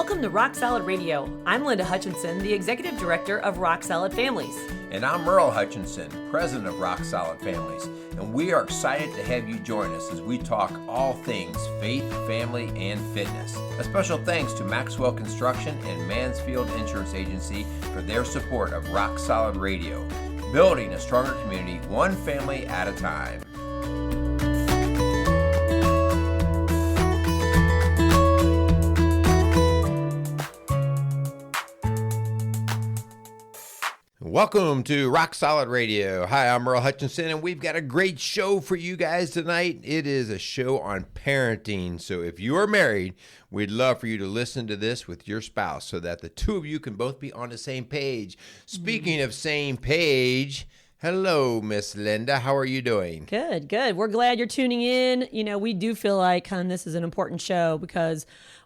Welcome to Rock Solid Radio. I'm Linda Hutchinson, the Executive Director of Rock Solid Families. And I'm Merle Hutchinson, President of Rock Solid Families. And we are excited to have you join us as we talk all things faith, family, and fitness. A special thanks to Maxwell Construction and Mansfield Insurance Agency for their support of Rock Solid Radio, building a stronger community one family at a time. Welcome to Rock Solid Radio. Hi, I'm Merle Hutchinson, and we've got a great show for you guys tonight. It is a show on parenting, so if you are married, we'd love for you to listen to this with your spouse so that the two of you can both be on the same page. Speaking of same page, hello, Miss Linda. How are you doing? Good. We're glad you're tuning in. You know, we do feel like this is an important show because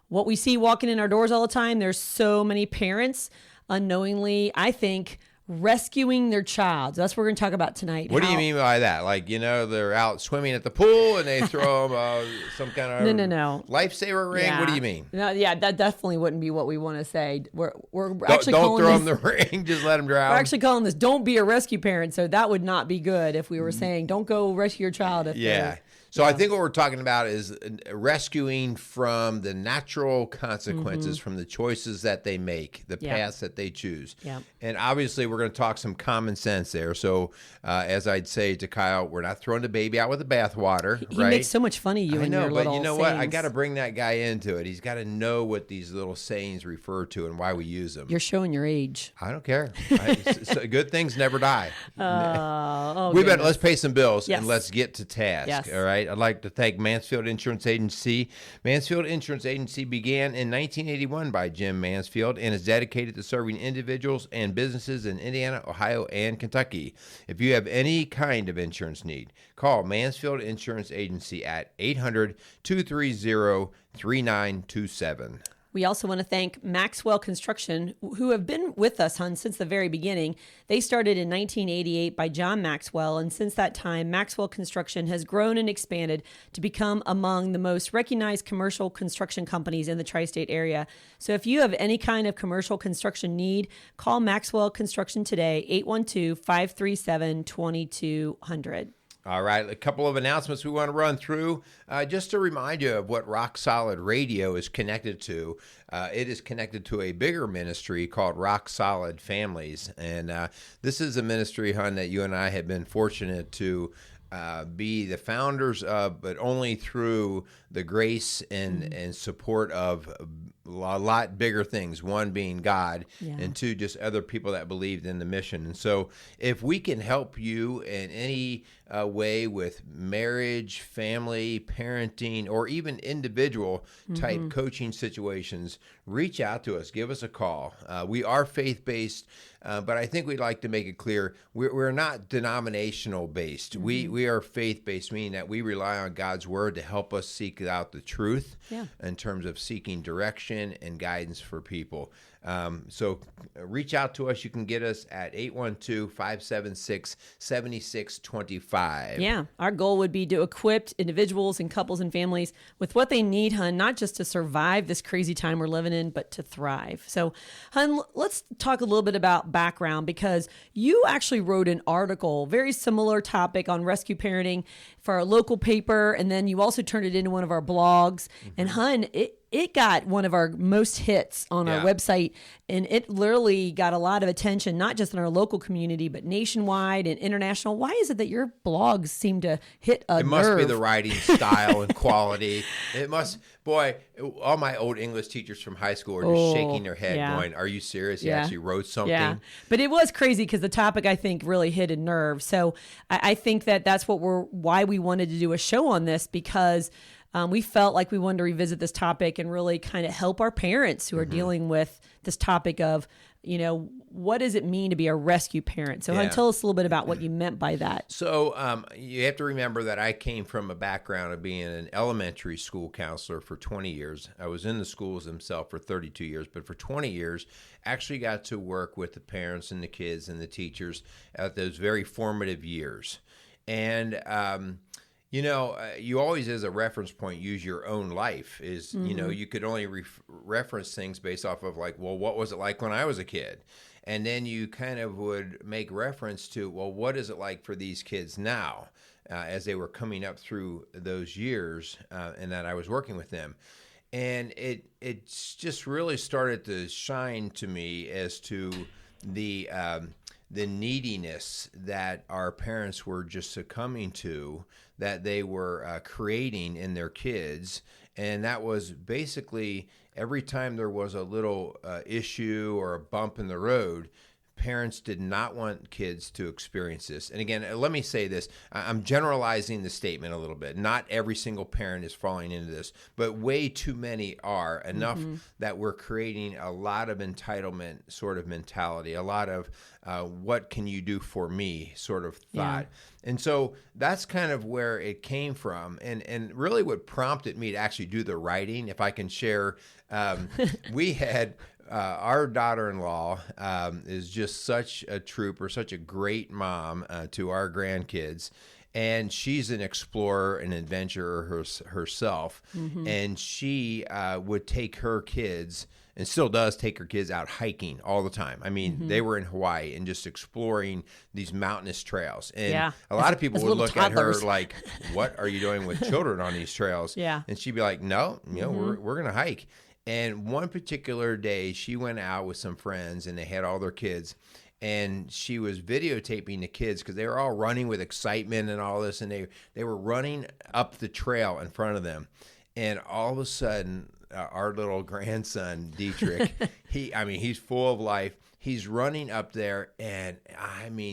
what we see walking in our doors all the time, there's so many parents unknowingly, I think, rescuing their child. That's what we're going to talk about tonight. What do you mean by that? Like, they're out swimming at the pool and they throw them some kind of no. lifesaver ring? Yeah. What do you mean? No, yeah, that definitely wouldn't be what we want to say. We're actually don't throw them the ring, just let them drown. We're actually calling this "Don't be a rescue parent," so that would not be good if we were saying "Don't go rescue your child." So I think what we're talking about is rescuing from the natural consequences from the choices that they make, the paths that they choose. Yeah. And obviously we're going to talk some common sense there. So as I'd say to Kyle, we're not throwing the baby out with the bathwater. He makes so much fun of you. I know, but you know what? sayings. I got to bring that guy into it. He's got to know what these little sayings refer to and why we use them. You're showing your age. I don't care. Good things never die. Let's pay some bills Yes. and let's get to task. Yes. All right. I'd like to thank Mansfield Insurance Agency. Mansfield Insurance Agency began in 1981 by Jim Mansfield and is dedicated to serving individuals and businesses in Indiana, Ohio, and Kentucky. If you have any kind of insurance need, call Mansfield Insurance Agency at 800-230-3927. We also want to thank Maxwell Construction, who have been with us, since the very beginning. They started in 1988 by John Maxwell, and since that time, Maxwell Construction has grown and expanded to become among the most recognized commercial construction companies in the tri-state area. So if you have any kind of commercial construction need, call Maxwell Construction today, 812-537-2200. All right, a couple of announcements we want to run through. Just to remind you of what Rock Solid Radio is connected to. It is connected to a bigger ministry called Rock Solid Families. And this is a ministry, Hun, that you and I have been fortunate to be the founders of, but only through the grace and support of a lot bigger things, one being God, and two, just other people that believed in the mission. And so if we can help you in any way with marriage, family, parenting, or even individual type coaching situations, reach out to us. Give us a call. We are faith-based, but I think we'd like to make it clear we're not denominational based. We are faith-based, meaning that we rely on God's word to help us seek out the truth in terms of seeking direction and guidance for people. So reach out to us. You can get us at 812-576-7625. Yeah, our goal would be to equip individuals and couples and families with what they need, Hun, not just to survive this crazy time we're living in, but to thrive. So, Hun, let's talk a little bit about background, because you actually wrote an article, very similar topic on rescue parenting for our local paper, and then you also turned it into one of our blogs. And Hun, it got one of our most hits on our website, and it literally got a lot of attention, not just in our local community, but nationwide and international. Why is it that your blogs seem to hit a nerve? It must be the writing style and quality. It must, boy, all my old English teachers from high school are just shaking their head going, are you serious? You actually wrote something? Yeah, but it was crazy because the topic, I think, really hit a nerve. So I think that's why we wanted to do a show on this, because we felt like we wanted to revisit this topic and really kind of help our parents who are dealing with this topic of, what does it mean to be a rescue parent? So tell us a little bit about what you meant by that. So you have to remember that I came from a background of being an elementary school counselor for 20 years. I was in the schools themselves for 32 years, but for 20 years, actually got to work with the parents and the kids and the teachers at those very formative years. And You always, as a reference point, use your own life. You could only reference things based off of like, well, what was it like when I was a kid? And then you kind of would make reference to, well, what is it like for these kids now as they were coming up through those years and that I was working with them. And it's just really started to shine to me as to the neediness that our parents were just succumbing to, that they were creating in their kids. And that was basically every time there was a little issue or a bump in the road, parents did not want kids to experience this. And again, let me say this. I'm generalizing the statement a little bit. Not every single parent is falling into this, but way too many are, enough that we're creating a lot of entitlement sort of mentality, a lot of what can you do for me sort of thought. Yeah. And so that's kind of where it came from. And really what prompted me to actually do the writing, if I can share, we had... our daughter-in-law is just such a trooper, such a great mom to our grandkids. And she's an explorer, an adventurer herself. And she would take her kids, and still does take her kids out hiking all the time. I mean, they were in Hawaii and just exploring these mountainous trails. And a lot of people would look toddlers at her like, what are you doing with children on these trails? And she'd be like, no, we're going to hike. And one particular day, she went out with some friends, and they had all their kids, and she was videotaping the kids because they were all running with excitement and all this, and they were running up the trail in front of them. And all of a sudden, our little grandson, Dietrich, he's full of life. He's running up there, and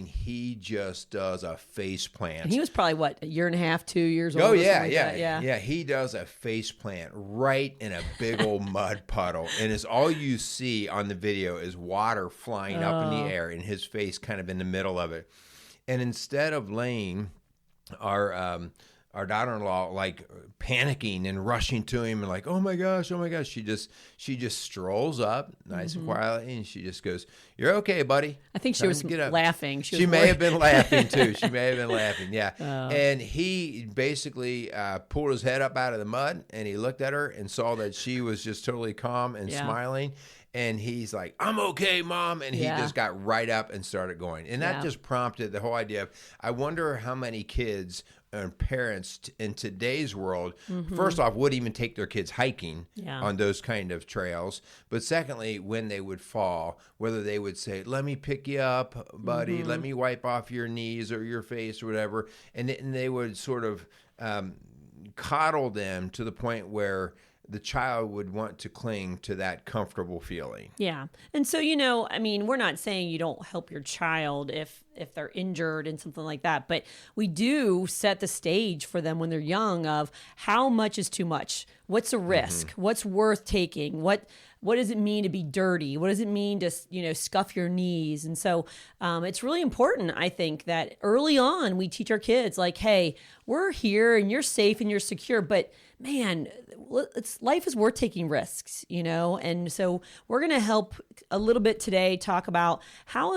he just does a face plant. And he was probably, what, a year and a half, 2 years old? Oh, yeah. He does a face plant right in a big old mud puddle. And it's all you see on the video is water flying up in the air and his face kind of in the middle of it. And instead of laying our daughter-in-law like panicking and rushing to him and like, oh my gosh, she just strolls up nice and quietly, and she just goes, "You're okay, buddy." I think she was laughing. She may have been laughing too. She may have been laughing, yeah. And he basically pulled his head up out of the mud, and he looked at her and saw that she was just totally calm and smiling. And he's like, "I'm okay, Mom." And he just got right up and started going. And that just prompted the whole idea of, I wonder how many kids and parents in today's world, first off, would even take their kids hiking on those kind of trails. But secondly, when they would fall, whether they would say, "Let me pick you up, buddy. Let me wipe off your knees or your face or whatever." And they would sort of coddle them to the point where the child would want to cling to that comfortable feeling. Yeah. And so, we're not saying you don't help your child if they're injured and something like that, but we do set the stage for them when they're young of how much is too much. What's a risk? What's worth taking? What does it mean to be dirty? What does it mean to, scuff your knees? And so it's really important, I think, that early on we teach our kids like, hey, we're here and you're safe and you're secure, but man, life is worth taking risks, And so we're going to help a little bit today talk about how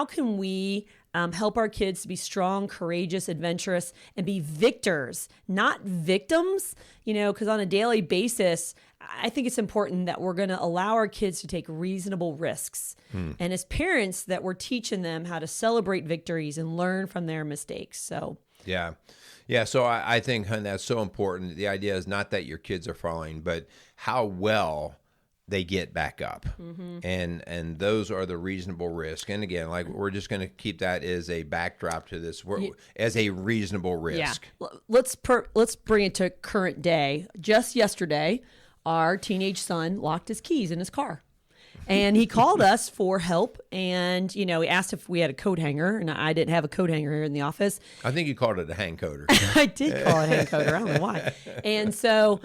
can we help our kids to be strong, courageous, adventurous, and be victors, not victims, because on a daily basis, I think it's important that we're going to allow our kids to take reasonable risks. And as parents, that we're teaching them how to celebrate victories and learn from their mistakes. So, yeah. So I think, hun, that's so important. The idea is not that your kids are falling, but how well they get back up. And those are the reasonable risk. And again, like, we're just going to keep that as a backdrop to this, as a reasonable risk. Yeah. Let's bring it to current day. Just yesterday, our teenage son locked his keys in his car. And he called us for help, and, he asked if we had a coat hanger, and I didn't have a coat hanger here in the office. I think you called it a hang coder. I did call it a hang coder. I don't know why. And so,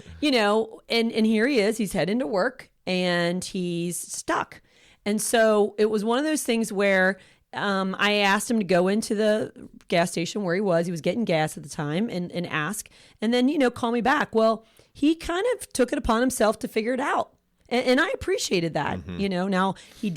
and here he is. He's heading to work, and he's stuck. And so it was one of those things where I asked him to go into the gas station where he was. He was getting gas at the time, and ask, and then, call me back. Well, he kind of took it upon himself to figure it out. And I appreciated that, Now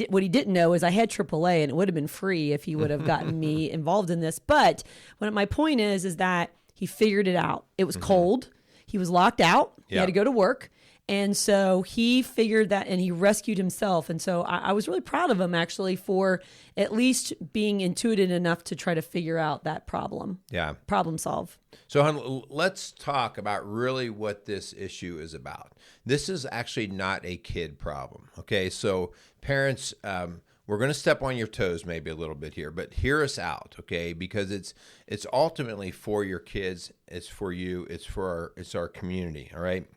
what he didn't know is I had AAA, and it would have been free if he would have gotten me involved in this. But my point is that He figured it out. It was cold. He was locked out. He had to go to work. And so he figured that, and he rescued himself. And so I was really proud of him, actually, for at least being intuitive enough to try to figure out that problem. Yeah. Problem solve. So, hon, let's talk about really what this issue is about. This is actually not a kid problem. Okay. So, parents, we're going to step on your toes maybe a little bit here, but hear us out, okay? Because it's ultimately for your kids. It's for you. It's our community. All right.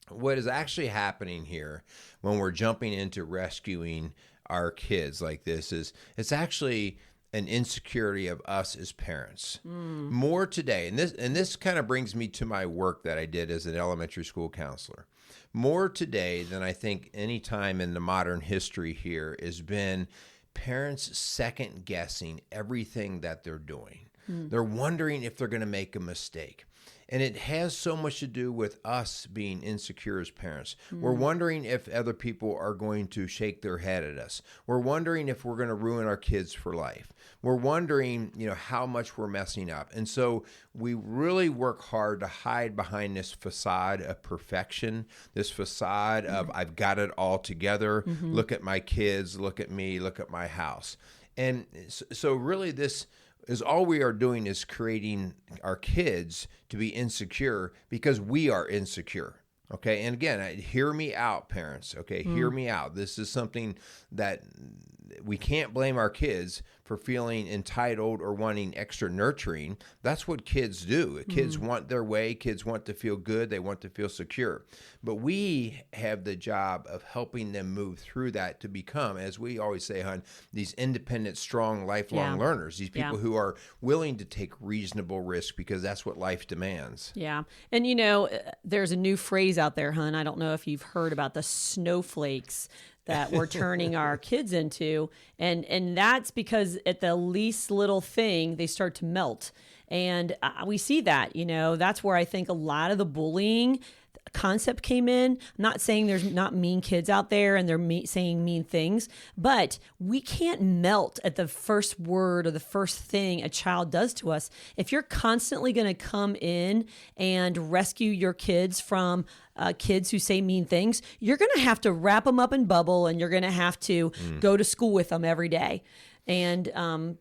What is actually happening here when we're jumping into rescuing our kids like this is it's actually an insecurity of us as parents. More today, and this kind of brings me to my work that I did as an elementary school counselor. More today than I think any time in the modern history here has been parents second guessing everything that they're doing. They're wondering if they're going to make a mistake. And it has so much to do with us being insecure as parents. We're wondering if other people are going to shake their head at us. We're wondering if we're going to ruin our kids for life. We're wondering, how much we're messing up. And so we really work hard to hide behind this facade of perfection, this facade of I've got it all together. Look at my kids, look at me, look at my house. And so really this is all we are doing is creating our kids to be insecure because we are insecure. Okay. And again, hear me out, parents. Okay. Hear me out. This is something that we can't blame our kids for feeling entitled or wanting extra nurturing. That's what kids do. Kids want their way. Kids want to feel good. They want to feel secure. But we have the job of helping them move through that to become, as we always say, hon, these independent, strong, lifelong learners, these people who are willing to take reasonable risk because that's what life demands. Yeah. And, there's a new phrase out there, hon. I don't know if you've heard about the snowflakes that we're turning our kids into. And that's because at the least little thing, they start to melt. And we see that, that's where I think a lot of the bullying concept came in. I'm not saying there's not mean kids out there and they're saying mean things, but we can't melt at the first word or the first thing a child does to us. If you're constantly going to come in and rescue your kids from kids who say mean things, you're going to have to wrap them up in bubble and you're going to have to go to school with them every day. And,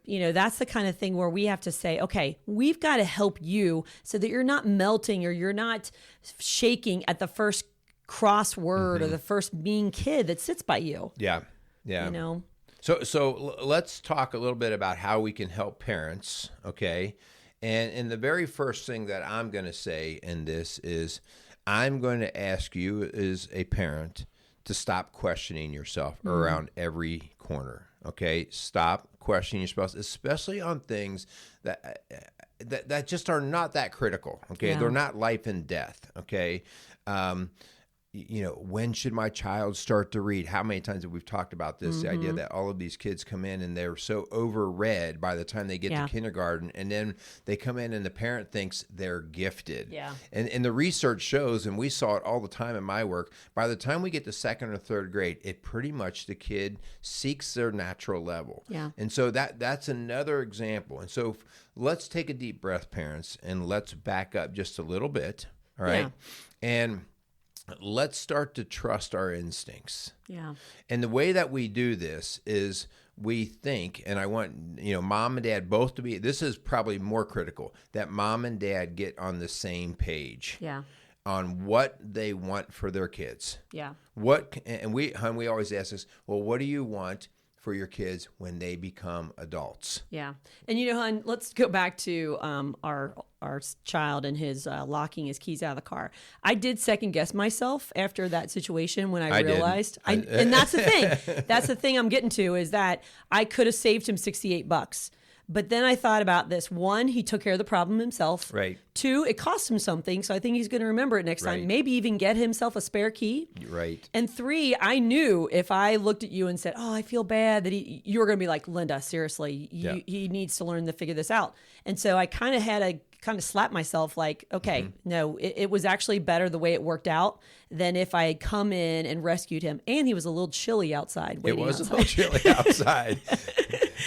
that's the kind of thing where we have to say, okay, we've got to help you so that you're not melting or you're not shaking at the first cross word or the first mean kid that sits by you. Yeah. Yeah. So let's talk a little bit about how we can help parents. Okay. And the very first thing that I'm going to say in this is I'm going to ask you as a parent to stop questioning yourself around every corner. Okay, stop questioning your spouse, especially on things that just are not that critical. Okay, they're not life and death. Okay, when should my child start to read? How many times have we talked about this? The idea that all of these kids come in and they're so overread by the time they get to kindergarten, and then they come in and the parent thinks they're gifted. Yeah. And the research shows, and we saw it all the time in my work, by the time we get to second or third grade, it pretty much the kid seeks their natural level. Yeah. And so that's another example. And so let's take a deep breath, parents, and let's back up just a little bit. All right. Yeah. And let's start to trust our instincts. Yeah. And the way that we do this is we think, and I want, mom and dad both to be, this is probably more critical, that mom and dad get on the same page. Yeah. On what they want for their kids. Yeah. And we always ask this, well, what do you want for your kids when they become adults? Yeah. And hon, let's go back to our child and his locking his keys out of the car. I did second guess myself after that situation when I realized, and that's the thing. That's the thing I'm getting to is that I could have saved him $68. But then I thought about this. One, he took care of the problem himself. Right. Two, it cost him something, so I think he's going to remember it next time. Maybe even get himself a spare key. Right. And three, I knew if I looked at you and said, "Oh, I feel bad," that you were going to be like, "Linda, seriously, he needs to learn to figure this out." And so I kind of had to slap myself like, okay, no, it was actually better the way it worked out than if I had come in and rescued him. And he was a little chilly outside. It was outside. A little chilly outside.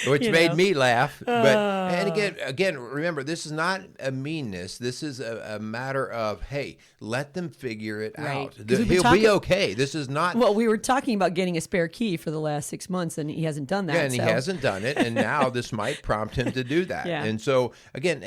which made me laugh. But and again, remember, this is not a meanness. This is a matter of, hey, let them figure it out. He'll be okay. This is not. Well, we were talking about getting a spare key for the last 6 months, and he hasn't done that. Yeah, and he hasn't done it, and now this might prompt him to do that. Yeah. And so again,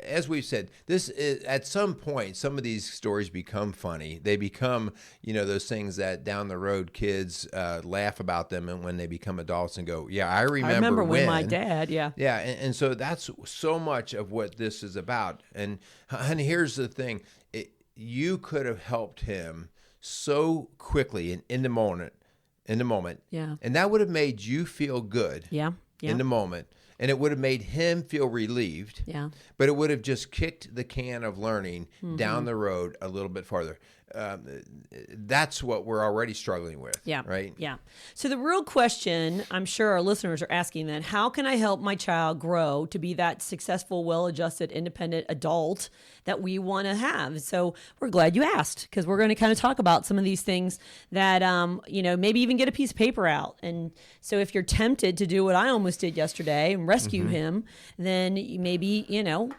as we've said, this is, at some point, some of these stories become funny. They become, those things that down the road kids laugh about them, and when they become adults and go, yeah, I remember when my dad, yeah. And so that's so much of what this is about. And here's the thing. You could have helped him so quickly and in the moment. Yeah. And that would have made you feel good. Yeah. In the moment. And it would have made him feel relieved. Yeah. But it would have just kicked the can of learning down the road a little bit farther. That's what we're already struggling with. Yeah. Right? Yeah. So the real question I'm sure our listeners are asking then, how can I help my child grow to be that successful, well-adjusted, independent adult that we want to have? So we're glad you asked, because we're going to kind of talk about some of these things that, maybe even get a piece of paper out. And so if you're tempted to do what I almost did yesterday and rescue him, then maybe,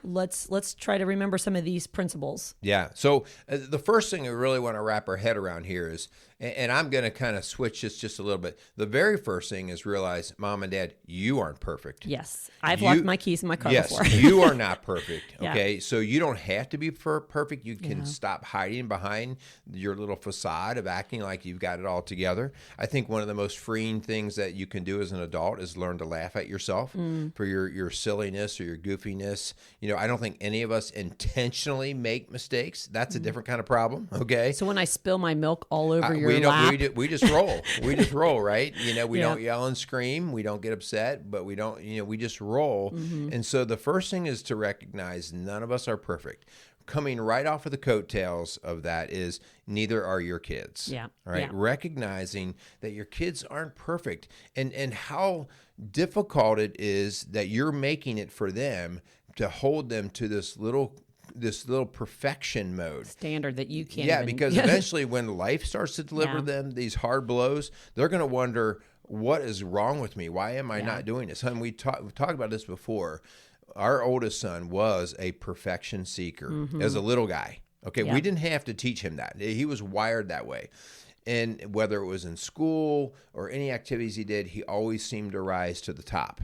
let's try to remember some of these principles. Yeah. So the first thing I really want to wrap our head around here is, and I'm going to kind of switch this just a little bit. The very first thing is realize, Mom and Dad, you aren't perfect. Yes. I've locked my keys in my car before. Yes, you are not perfect. Yeah. Okay. So you don't have to be perfect. You can stop hiding behind your little facade of acting like you've got it all together. I think one of the most freeing things that you can do as an adult is learn to laugh at yourself for your silliness or your goofiness. I don't think any of us intentionally make mistakes. That's a different kind of problem. Okay. So when I spill my milk all over your lap, we just roll. We just roll, right? We don't yell and scream. We don't get upset, but we don't, we just roll. And so the first thing is to recognize none of us are perfect. Coming right off of the coattails of that is neither are your kids. Yeah. Right. Yeah. Recognizing that your kids aren't perfect and how difficult it is that you're making it for them to hold them to this little perfection mode standard that you can't. Yeah, because eventually when life starts to deliver them these hard blows, they're going to wonder, what is wrong with me? Why am I not doing this? And we've talked about this before. Our oldest son was a perfection seeker as a little guy. Okay, we didn't have to teach him that. He was wired that way. And whether it was in school or any activities he did, he always seemed to rise to the top.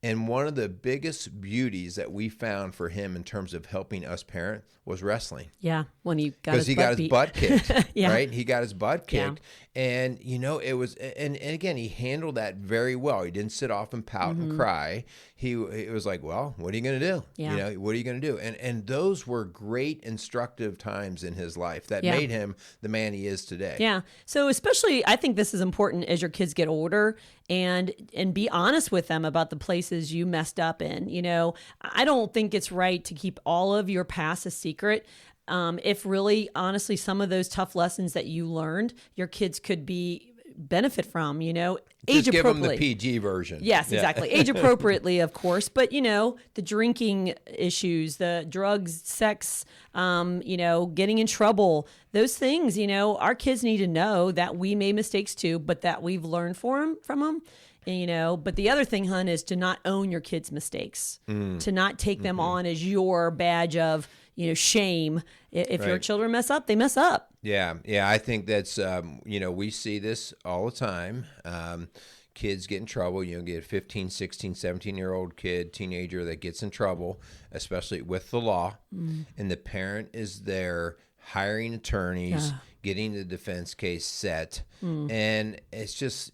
And one of the biggest beauties that we found for him in terms of helping us parent was wrestling. Yeah, when he got his butt kicked, yeah. right? He got his butt kicked. And, it was, and again, he handled that very well. He didn't sit off and pout and cry. It was like, well, what are you going to do? Yeah. What are you going to do? And those were great instructive times in his life that made him the man he is today. Yeah. So especially, I think this is important as your kids get older and be honest with them about the places you messed up in. I don't think it's right to keep all of your past a secret. If really, honestly, some of those tough lessons that you learned, your kids could benefit from, age Just give them appropriately. the PG version. Yes, exactly. Age appropriately, of course. But, the drinking issues, the drugs, sex, getting in trouble, those things, our kids need to know that we made mistakes too, but that we've learned from them. But the other thing, hun, is to not own your kids' mistakes, to not take them on as your badge of, shame. If your children mess up, they mess up. Yeah. I think that's, we see this all the time. Kids get in trouble. Get a 15, 16, 17-year-old kid, teenager that gets in trouble, especially with the law. And the parent is there hiring attorneys, getting the defense case set. And it's just,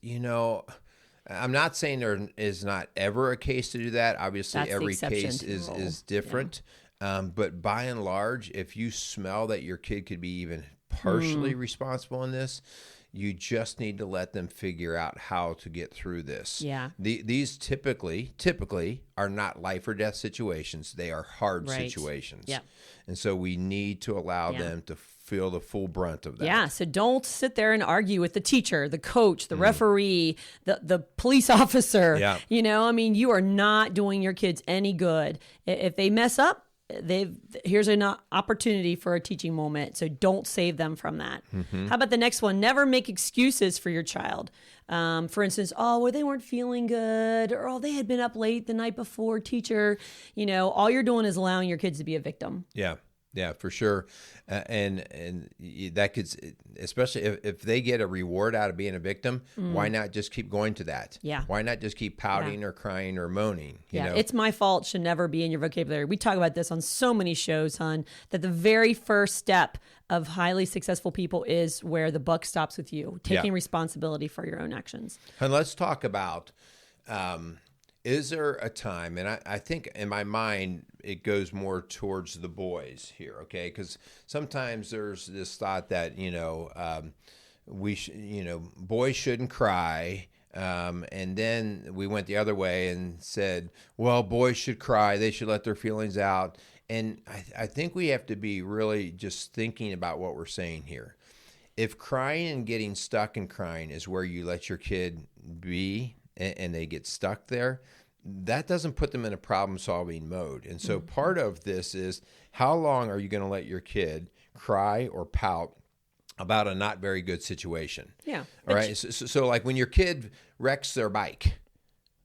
I'm not saying there is not ever a case to do that. Obviously, That's every case is different. But by and large, if you smell that your kid could be even partially responsible in this, you just need to let them figure out how to get through this. Yeah. These typically are not life or death situations. They are hard situations. Yeah. And so we need to allow them to feel the full brunt of that. Yeah, so don't sit there and argue with the teacher, the coach, the referee, the police officer. Yeah. You are not doing your kids any good. If they mess up, here's an opportunity for a teaching moment. So don't save them from that. How about the next one? Never make excuses for your child. For instance, well, they weren't feeling good, or they had been up late the night before, teacher. All you're doing is allowing your kids to be a victim. Yeah, for sure. And that could, especially if they get a reward out of being a victim, why not just keep going to that? Yeah. Why not just keep pouting or crying or moaning? You know? It's my fault should never be in your vocabulary. We talk about this on so many shows, hon, that the very first step of highly successful people is where the buck stops with you, taking responsibility for your own actions. And let's talk about, is there a time, and I think in my mind, it goes more towards the boys here, okay? Because sometimes there's this thought that, boys shouldn't cry. And then we went the other way and said, well, boys should cry. They should let their feelings out. And I think we have to be really just thinking about what we're saying here. If crying and getting stuck in crying is where you let your kid be and they get stuck there, that doesn't put them in a problem-solving mode. And so part of this is, how long are you going to let your kid cry or pout about a not very good situation? Yeah. All right. So like when your kid wrecks their bike,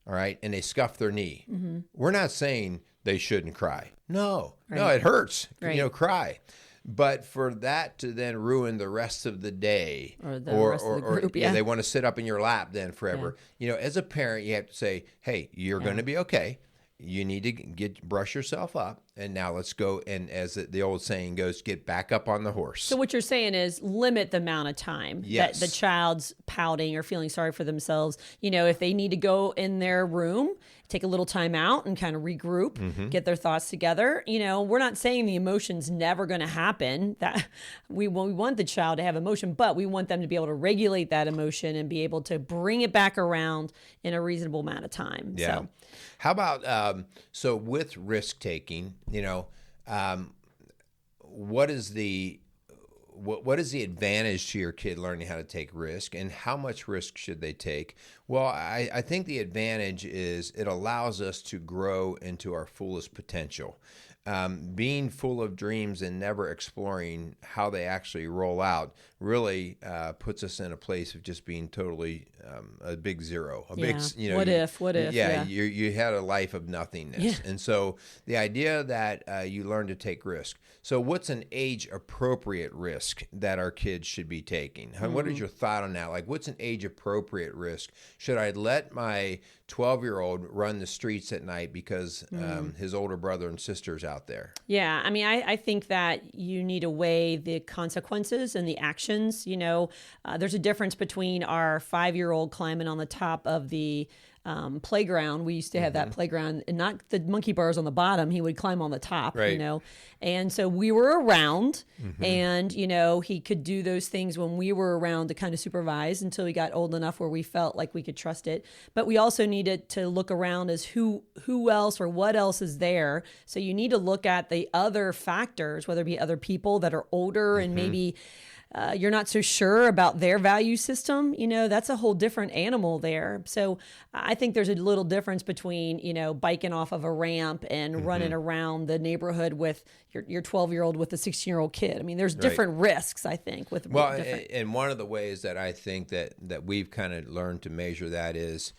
all right, and they scuff their knee, we're not saying they shouldn't cry. No, it hurts. Right. Cry. But for that to then ruin the rest of the day, or the rest of the group, they want to sit up in your lap then forever. As a parent, you have to say, hey, you're going to be okay. You need to brush yourself up, and now let's go. And as the old saying goes, get back up on the horse. So what you're saying is limit the amount of time that the child's pouting or feeling sorry for themselves. If they need to go in their room, take a little time out and kind of regroup, get their thoughts together. We're not saying the emotion's never going to happen. That we want the child to have emotion, but we want them to be able to regulate that emotion and be able to bring it back around in a reasonable amount of time. Yeah. So. How about, so with risk taking, what is the advantage to your kid learning how to take risk, and how much risk should they take? Well, I think the advantage is it allows us to grow into our fullest potential. Being full of dreams and never exploring how they actually roll out really puts us in a place of just being totally a big zero. What if? Yeah, you had a life of nothingness. Yeah. And so the idea that you learn to take risk. So what's an age-appropriate risk that our kids should be taking? What is your thought on that? Like, what's an age-appropriate risk? Should I let my 12-year-old run the streets at night because his older brother and sister's out there? Yeah, I think that you need to weigh the consequences and the actions. There's a difference between our 5-year-old climbing on the top of the playground. We used to have that playground, and not the monkey bars on the bottom. He would climb on the top, and so we were around, and he could do those things when we were around to kind of supervise until he got old enough where we felt like we could trust it. But we also needed to look around as who else or what else is there. So you need to look at the other factors, whether it be other people that are older and maybe you're not so sure about their value system. That's a whole different animal there. So I think there's a little difference between, biking off of a ramp and running around the neighborhood with your 12-year-old with a 16-year-old kid. There's different risks, I think. And one of the ways that I think that we've kind of learned to measure that is,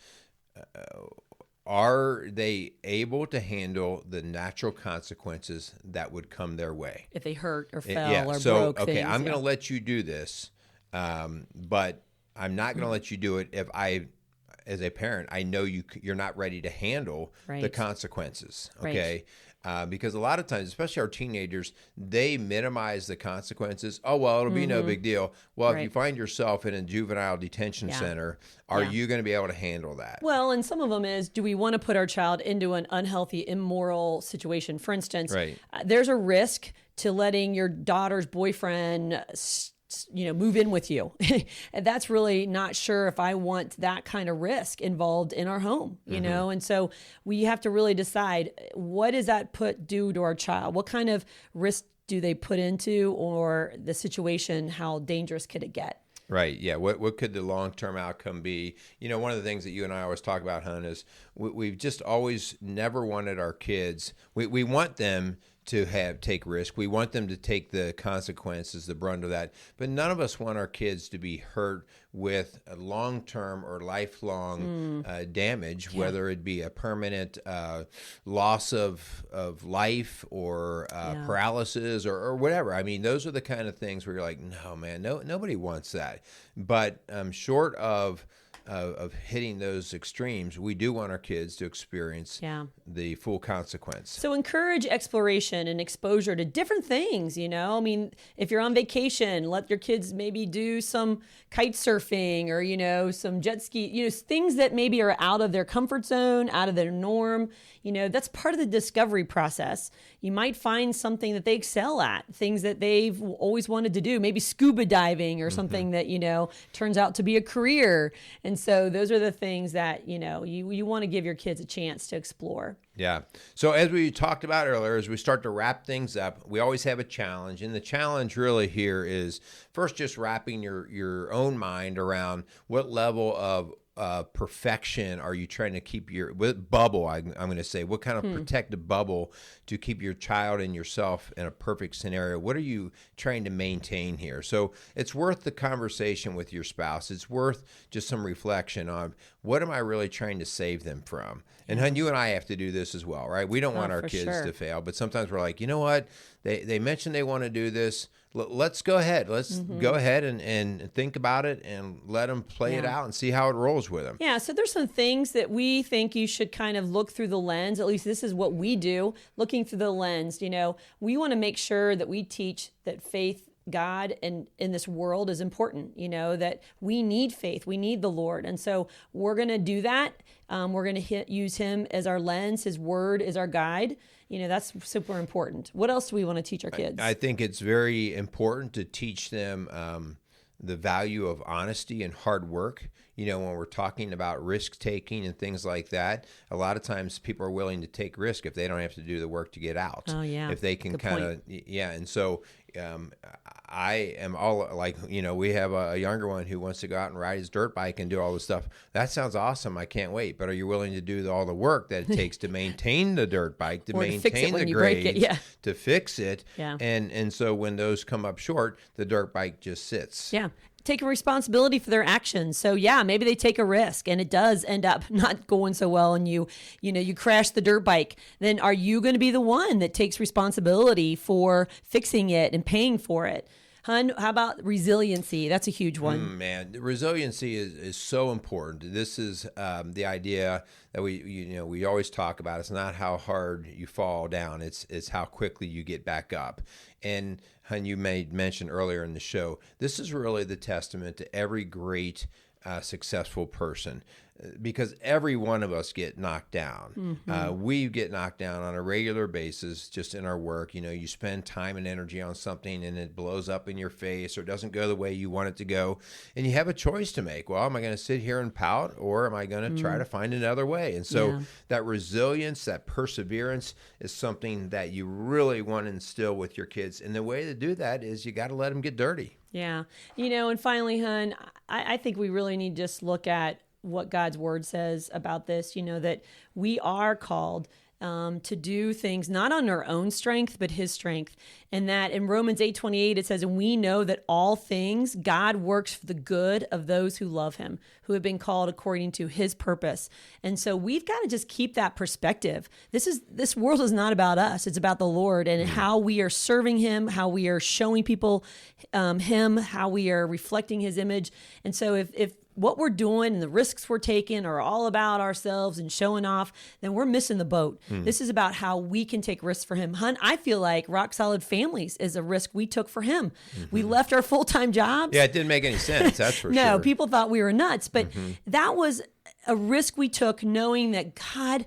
are they able to handle the natural consequences that would come their way? If they hurt or fell or broke things. Okay, I'm going to let you do this, but I'm not going to let you do it if as a parent, I know you're not ready to handle the consequences, okay? Because a lot of times, especially our teenagers, they minimize the consequences. Oh, well, it'll be no big deal. Well, if you find yourself in a juvenile detention center, are you going to be able to handle that? Well, and some of them is, do we want to put our child into an unhealthy, immoral situation? For instance, there's a risk to letting your daughter's boyfriend move in with you. And that's really not sure if I want that kind of risk involved in our home, you know? And so we have to really decide, what does that do to our child? What kind of risk do they put into, or the situation, how dangerous could it get? Right. Yeah. What could the long-term outcome be? One of the things that you and I always talk about, Hun, is we've just always never wanted our kids, we want them to take risk. We want them to take the consequences, the brunt of that. But none of us want our kids to be hurt with a long-term or lifelong damage, whether it be a permanent loss of life or paralysis or whatever. I mean, those are the kind of things where you're like, no, man, nobody wants that. But short of hitting those extremes, we do want our kids to experience the full consequence. So encourage exploration and exposure to different things, I mean, if you're on vacation, let your kids maybe do some kite surfing or, some jet ski, things that maybe are out of their comfort zone, out of their norm. That's part of the discovery process. You might find something that they excel at, things that they've always wanted to do, maybe scuba diving or something that, turns out to be a career. And so those are the things that, you want to give your kids a chance to explore. Yeah. So as we talked about earlier, as we start to wrap things up, we always have a challenge. And the challenge really here is first just wrapping your own mind around what level of perfection are you trying to keep your bubble? I'm going to say, what kind of protective bubble to keep your child and yourself in a perfect scenario? What are you trying to maintain here? So it's worth the conversation with your spouse. It's worth just some reflection on what am I really trying to save them from? And hun, you and I have to do this as well, right? We don't want our kids to fail, but sometimes we're like, you know what? They mentioned they want to do this. Let's go ahead. Let's go ahead and think about it and let them play it out and see how it rolls with them. Yeah, so there's some things that we think you should kind of look through the lens. At least this is what we do, looking through the lens. We want to make sure that we teach that faith, God, and in this world is important, that we need faith. We need the Lord. And so we're going to do that. We're going to use him as our lens. His word is our guide. That's super important. What else do we want to teach our kids? I think it's very important to teach them the value of honesty and hard work. When we're talking about risk taking and things like that, a lot of times people are willing to take risk if they don't have to do the work to get out. Oh, yeah. If they can kind of, And so I am all like, we have a younger one who wants to go out and ride his dirt bike and do all this stuff. That sounds awesome. I can't wait. But are you willing to do all the work that it takes to maintain the dirt bike, to maintain the grades, to fix it? Yeah. And so when those come up short, the dirt bike just sits. Yeah. Taking responsibility for their actions. So maybe they take a risk and it does end up not going so well and you crash the dirt bike. Then are you going to be the one that takes responsibility for fixing it and paying for it? Hun, how about resiliency? That's a huge one. Man, resiliency is so important. This is the idea that we always talk about. It's not how hard you fall down. It's how quickly you get back up. And hun, you made mention earlier in the show, this is really the testament to every great successful person, because every one of us get knocked down. We get knocked down on a regular basis just in our work. You spend time and energy on something and it blows up in your face or doesn't go the way you want it to go. And you have a choice to make. Well, am I going to sit here and pout or am I going to try to find another way? And so that resilience, that perseverance is something that you really want to instill with your kids. And the way to do that is you got to let them get dirty. Yeah. And finally, hun, I think we really need to just look at what God's word says about this, that we are called to do things not on our own strength, but his strength. And that in Romans 8:28, it says, and we know that all things God works for the good of those who love him, who have been called according to his purpose. And so we've got to just keep that perspective. This world is not about us. It's about the Lord and how we are serving him, how we are showing people him, how we are reflecting his image. And so if what we're doing and the risks we're taking are all about ourselves and showing off, then we're missing the boat. This is about how we can take risks for him. Hun, I feel like Rock Solid Families is a risk we took for him. We left our full-time jobs. Yeah, it didn't make any sense, that's for sure. No, people thought we were nuts, but that was a risk we took knowing that God,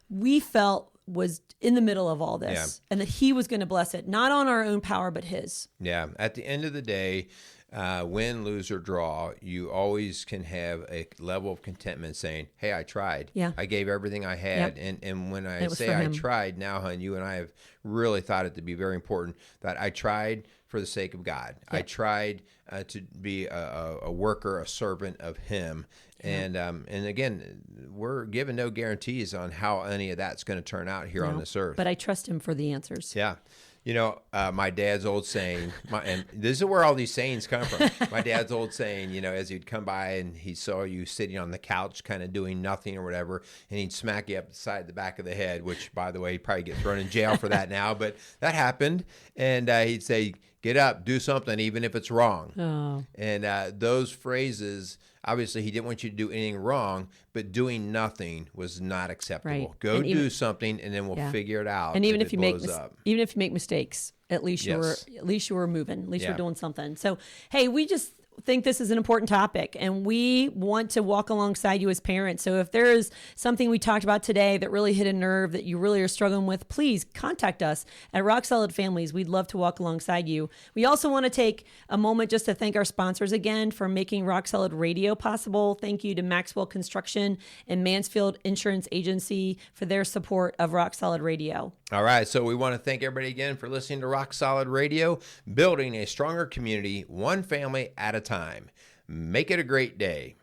we felt, was in the middle of all this and that he was going to bless it, not on our own power, but his. Yeah, at the end of the day, win, lose, or draw, you always can have a level of contentment saying, hey, I tried. Yeah. I gave everything I had. Yep. And when I It was say for I him. tried, now, hon, you and I have really thought it to be very important that I tried for the sake of God. Yep. I tried to be a worker, a servant of Him. And again, we're given no guarantees on how any of that's going to turn out here on this earth. But I trust him for the answers. Yeah. You know, my dad's old saying, and this is where all these sayings come from. My dad's old saying, you know, as he'd come by and he saw you sitting on the couch kind of doing nothing or whatever, and he'd smack you up the back of the head, which, by the way, he'd probably get thrown in jail for that now, but that happened. And he'd say, get up, do something, even if it's wrong. Oh. And those phrases, obviously, he didn't want you to do anything wrong, but doing nothing was not acceptable. Right. Go And even- do something, and then we'll figure it out. And even if it you make blows up. even if you make mistakes, at least you Yes. were moving. At least Yeah. you're doing something. So hey, we just think this is an important topic, and we want to walk alongside you as parents. So if there is something we talked about today that really hit a nerve that you really are struggling with, please contact us at Rock Solid Families. We'd love to walk alongside you. We also want to take a moment just to thank our sponsors again for making Rock Solid Radio possible. Thank you to Maxwell Construction and Mansfield Insurance Agency for their support of Rock Solid Radio. All right, so we want to thank everybody again for listening to Rock Solid Radio, building a stronger community, one family at a time. Make it a great day.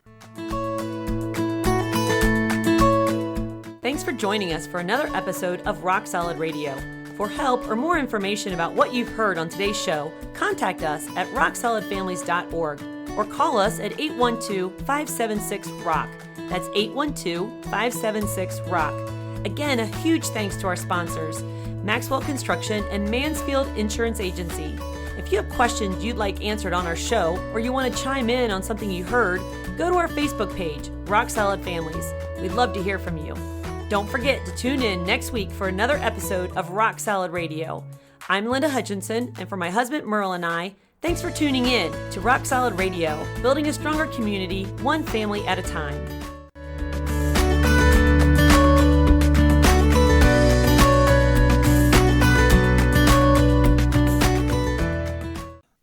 Thanks for joining us for another episode of Rock Solid Radio. For help or more information about what you've heard on today's show, contact us at rocksolidfamilies.org or call us at 812-576-ROCK. That's 812-576-ROCK. Again, a huge thanks to our sponsors, Maxwell Construction and Mansfield Insurance Agency. If you have questions you'd like answered on our show, or you want to chime in on something you heard, go to our Facebook page, Rock Solid Families. We'd love to hear from you. Don't forget to tune in next week for another episode of Rock Solid Radio. I'm Linda Hutchinson, and for my husband Merle and I, thanks for tuning in to Rock Solid Radio, building a stronger community, one family at a time.